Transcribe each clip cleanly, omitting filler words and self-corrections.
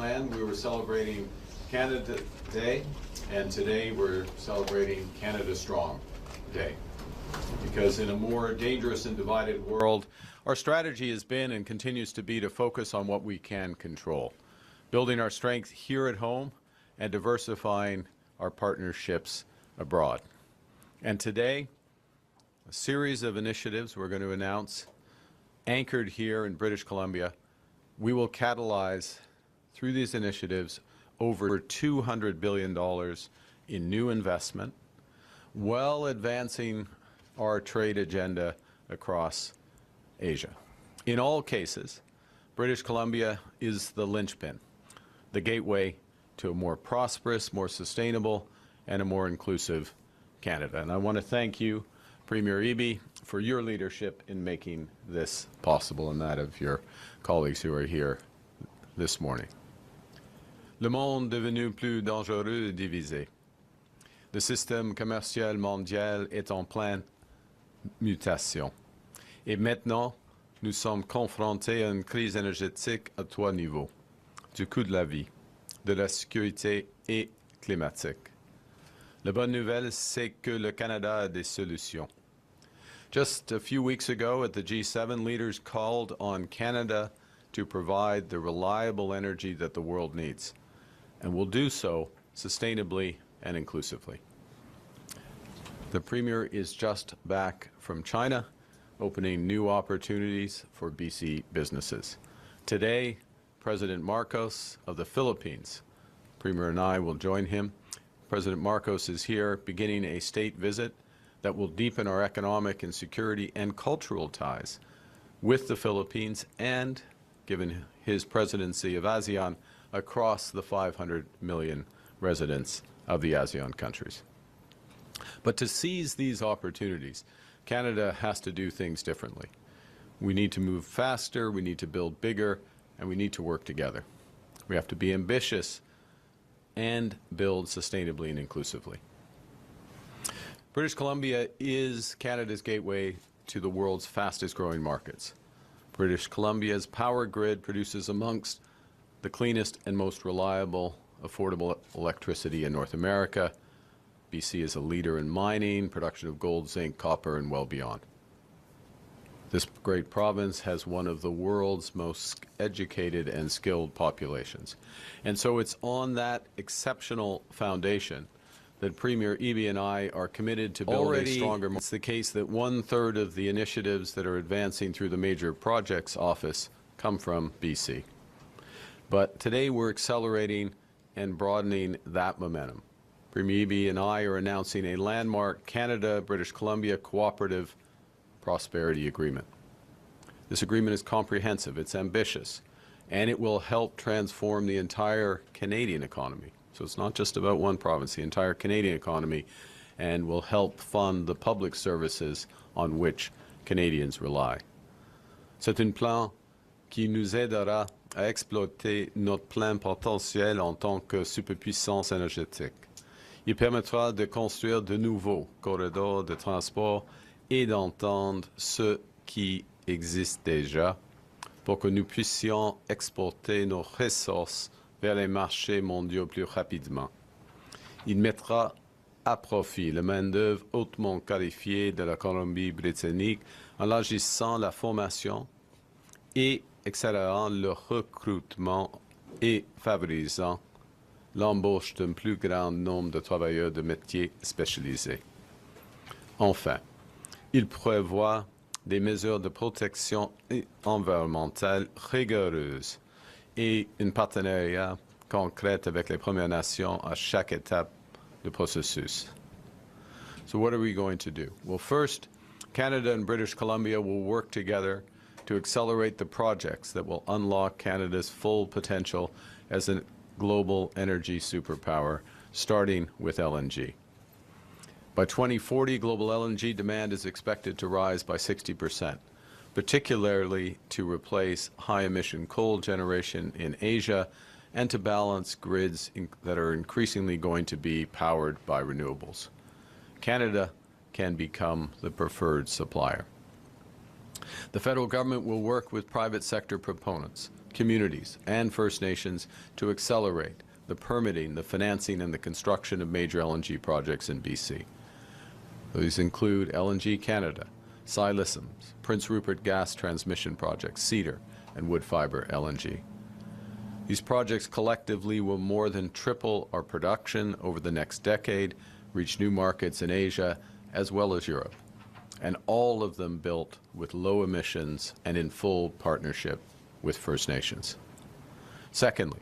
planned, we were celebrating Canada Day, and today we're celebrating Canada Strong Day. Because in a more dangerous and divided world, our strategy has been and continues to be to focus on what we can control, building our strength here at home and diversifying our partnerships abroad. And today, a series of initiatives we're going to announce, anchored here in British Columbia. We will catalyze, through these initiatives, over $200 billion in new investment, while advancing our trade agenda across Asia. In all cases, British Columbia is the linchpin, the gateway to a more prosperous, more sustainable, and a more inclusive Canada. And I want to thank you, Premier Eby, for your leadership in making this possible, and that of your colleagues who are here this morning. Le monde devenu plus dangereux et divisé. Le système commercial mondial est en pleine mutation. Et maintenant, nous sommes confrontés à une crise énergétique à trois niveaux, du coût de la vie, de la sécurité et climatique. La bonne nouvelle, c'est que le Canada a des solutions. Just a few weeks ago at the G7, leaders called on Canada to provide the reliable energy that the world needs, and will do so sustainably and inclusively. The Premier is just back from China, opening new opportunities for BC businesses. Today, President Marcos of the Philippines, Premier and I will join him. President Marcos is here beginning a state visit that will deepen our economic and security and cultural ties with the Philippines and, given his presidency of ASEAN, across the 500 million residents of the ASEAN countries. But to seize these opportunities, Canada has to do things differently. We need to move faster, we need to build bigger, and we need to work together. We have to be ambitious and build sustainably and inclusively. British Columbia is Canada's gateway to the world's fastest growing markets. British Columbia's power grid produces amongst the cleanest and most reliable, affordable electricity in North America. BC is a leader in mining, production of gold, zinc, copper, and well beyond. This great province has one of the world's most educated and skilled populations. And so it's on that exceptional foundation that Premier Eby and I are committed to build a stronger. It's the case that 1/3 of the initiatives that are advancing through the Major Projects Office come from BC. But today we're accelerating and broadening that momentum. Premier Eby and I are announcing a landmark Canada-British Columbia Cooperative Prosperity Agreement. This agreement is comprehensive, it's ambitious, and it will help transform the entire Canadian economy. So it's not just about one province, the entire Canadian economy, and will help fund the public services on which Canadians rely. C'est un plan qui nous aidera à exploiter notre plein potentiel en tant que superpuissance énergétique. Il permettra de construire de nouveaux corridors de transport et d'entendre ceux qui existent déjà pour que nous puissions exporter nos ressources vers les marchés mondiaux plus rapidement. Il mettra à profit la main-d'œuvre hautement qualifiée de la Colombie-Britannique en élargissant la formation et accélérant le recrutement et favorisant l'embauche d'un plus grand nombre de travailleurs de métiers spécialisés. Enfin, il prévoit des mesures de protection environnementale rigoureuses et un partenariat concret avec les Premières Nations à chaque étape du processus. So what are we going to do? Well, first, Canada and British Columbia will work together to accelerate the projects that will unlock Canada's full potential as a global energy superpower, starting with LNG. By 2040, global LNG demand is expected to rise by 60%, particularly to replace high-emission coal generation in Asia and to balance grids that are increasingly going to be powered by renewables. Canada can become the preferred supplier. The federal government will work with private sector proponents, communities, and First Nations to accelerate the permitting, the financing, and the construction of major LNG projects in BC. These include LNG Canada, Silicim's, Prince Rupert Gas Transmission Project, Cedar, and Woodfibre LNG. These projects collectively will more than triple our production over the next decade, reach new markets in Asia as well as Europe, and all of them built with low emissions and in full partnership with First Nations. Secondly,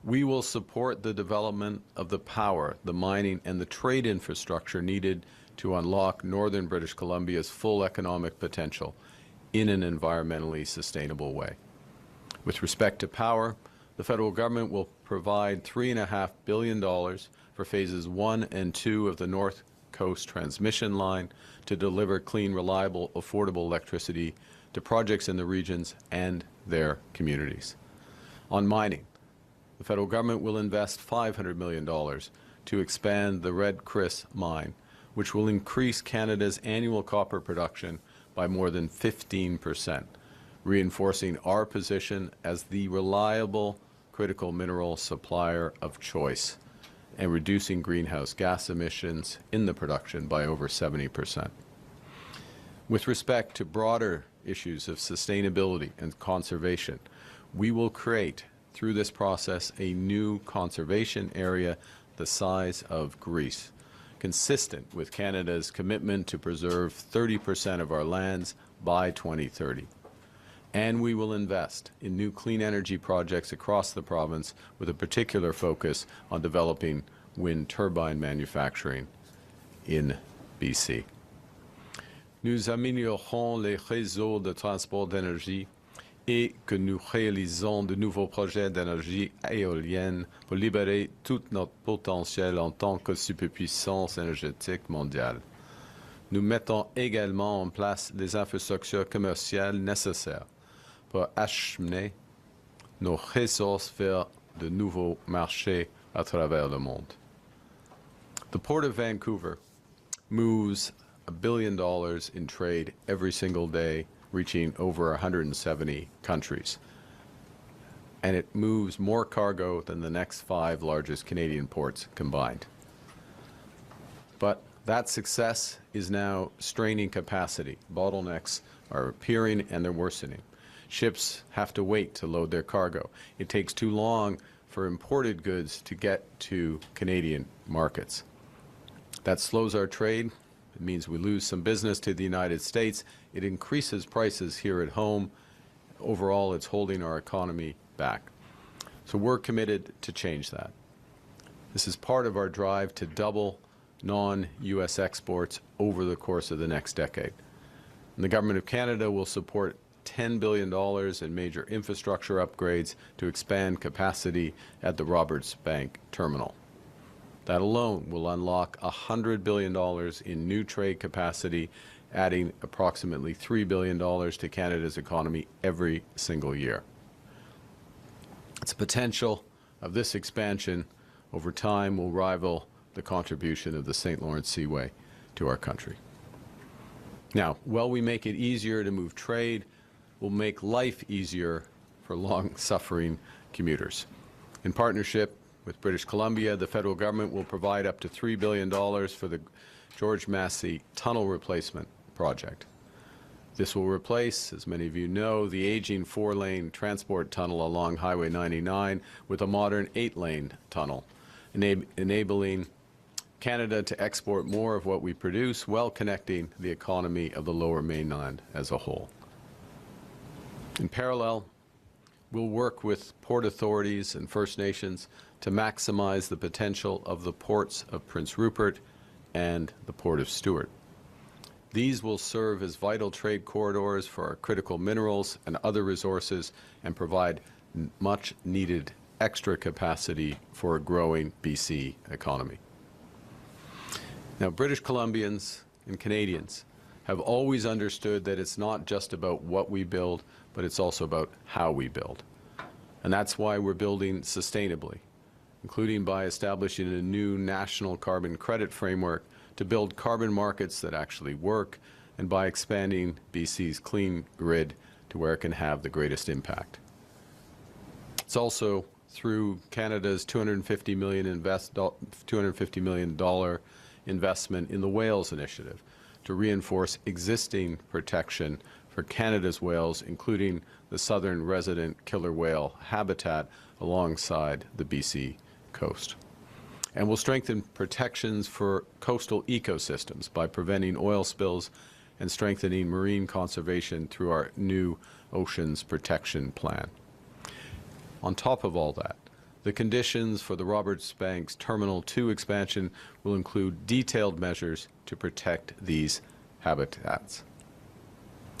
we will support the development of the power, the mining, and the trade infrastructure needed to unlock northern British Columbia's full economic potential in an environmentally sustainable way. With respect to power, the federal government will provide $3.5 billion for phases 1 and 2 of the North Coast Transmission Line to deliver clean, reliable, affordable electricity to projects in the regions and their communities. On mining, the federal government will invest $500 million to expand the Red Chris mine, which will increase Canada's annual copper production by more than 15%, reinforcing our position as the reliable critical mineral supplier of choice and reducing greenhouse gas emissions in the production by over 70%. With respect to broader issues of sustainability and conservation, we will create, through this process, a new conservation area the size of Greece, consistent with Canada's commitment to preserve 30% of our lands by 2030. And we will invest in new clean energy projects across the province with a particular focus on developing wind turbine manufacturing in BC. Nous améliorerons les réseaux de transport d'énergie et que nous réalisons de nouveaux projets d'énergie éolienne pour libérer tout notre potentiel en tant que superpuissance énergétique mondiale. Nous mettons également en place des infrastructures commerciales nécessaires pour acheminer nos ressources vers de nouveaux marchés à travers le monde. The Port of Vancouver moves $1 billion in trade every single day, reaching over 170 countries. And it moves more cargo than the next 5 largest Canadian ports combined. But that success is now straining capacity. Bottlenecks are appearing and they're worsening. Ships have to wait to load their cargo. It takes too long for imported goods to get to Canadian markets. That slows our trade. It means we lose some business to the United States. It increases prices here at home. Overall, it's holding our economy back. So we're committed to change that. This is part of our drive to double non-U.S. exports over the course of the next decade. And the Government of Canada will support $10 billion in major infrastructure upgrades to expand capacity at the Roberts Bank terminal. That alone will unlock $100 billion in new trade capacity, adding approximately $3 billion to Canada's economy every single year. Its potential of this expansion over time will rival the contribution of the St. Lawrence Seaway to our country. Now, while we make it easier to move trade, we'll make life easier for long-suffering commuters. In partnership with British Columbia, the federal government will provide up to $3 billion for the George Massey Tunnel Replacement Project. This will replace, as many of you know, the aging 4-lane transport tunnel along Highway 99 with a modern 8-lane tunnel, enabling Canada to export more of what we produce while connecting the economy of the Lower Mainland as a whole. In parallel, we'll work with port authorities and First Nations to maximize the potential of the ports of Prince Rupert and the Port of Stewart. These will serve as vital trade corridors for our critical minerals and other resources and provide much needed extra capacity for a growing BC economy. Now, British Columbians and Canadians have always understood that it's not just about what we build, but it's also about how we build. And that's why we're building sustainably, including by establishing a new national carbon credit framework to build carbon markets that actually work and by expanding BC's clean grid to where it can have the greatest impact. It's also through Canada's $250 million investment in the Whales Initiative to reinforce existing protection for Canada's whales, including the southern resident killer whale habitat alongside the BC coast. And we'll strengthen protections for coastal ecosystems by preventing oil spills and strengthening marine conservation through our new Oceans Protection Plan. On top of all that, the conditions for the Roberts Banks Terminal 2 expansion will include detailed measures to protect these habitats.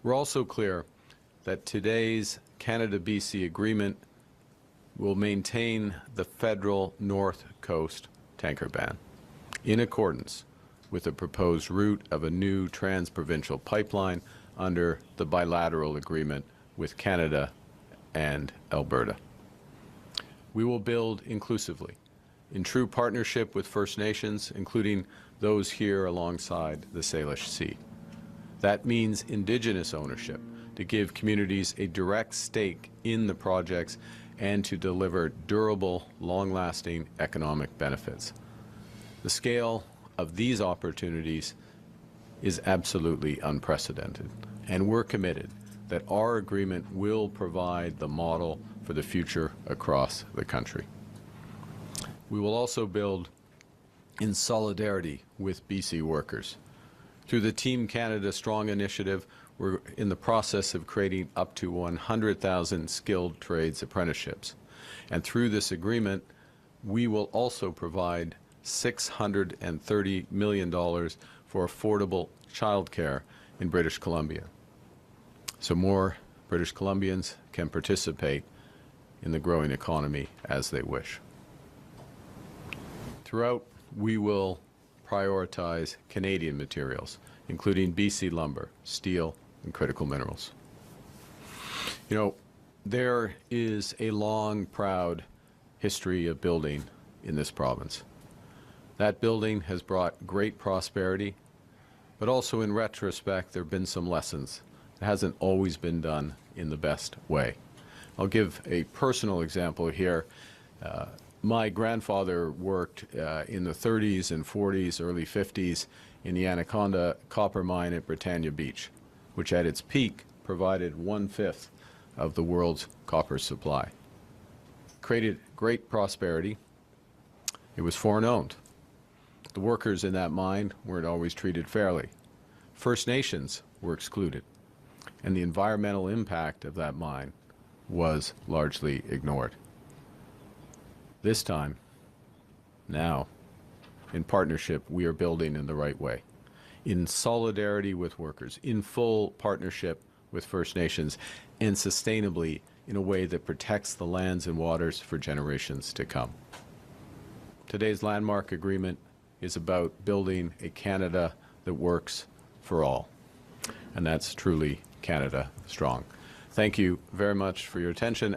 We're also clear that today's Canada-BC agreement will maintain the federal North Coast tanker ban in accordance with the proposed route of a new trans-provincial pipeline under the bilateral agreement with Canada and Alberta. We will build inclusively, in true partnership with First Nations, including those here alongside the Salish Sea. That means Indigenous ownership, to give communities a direct stake in the projects and to deliver durable, long-lasting economic benefits. The scale of these opportunities is absolutely unprecedented, and we're committed that our agreement will provide the model for the future across the country. We will also build in solidarity with BC workers. Through the Team Canada Strong initiative, we're in the process of creating up to 100,000 skilled trades apprenticeships. And through this agreement, we will also provide $630 million for affordable childcare in British Columbia, so more British Columbians can participate in the growing economy as they wish. Throughout, we will prioritize Canadian materials, including BC lumber, steel, and critical minerals. You know, there is a long, proud history of building in this province. That building has brought great prosperity, but also in retrospect, there have been some lessons. It hasn't always been done in the best way. I'll give a personal example here. My grandfather worked in the 30s and 40s, early 50s in the Anaconda copper mine at Britannia Beach, which at its peak provided 1/5 of the world's copper supply. Created great prosperity. It was foreign owned. The workers in that mine weren't always treated fairly. First Nations were excluded, and the environmental impact of that mine was largely ignored. This time, now, in partnership, we are building in the right way, in solidarity with workers, in full partnership with First Nations, and sustainably in a way that protects the lands and waters for generations to come. Today's landmark agreement is about building a Canada that works for all, and that's truly Canada Strong. Thank you very much for your attention.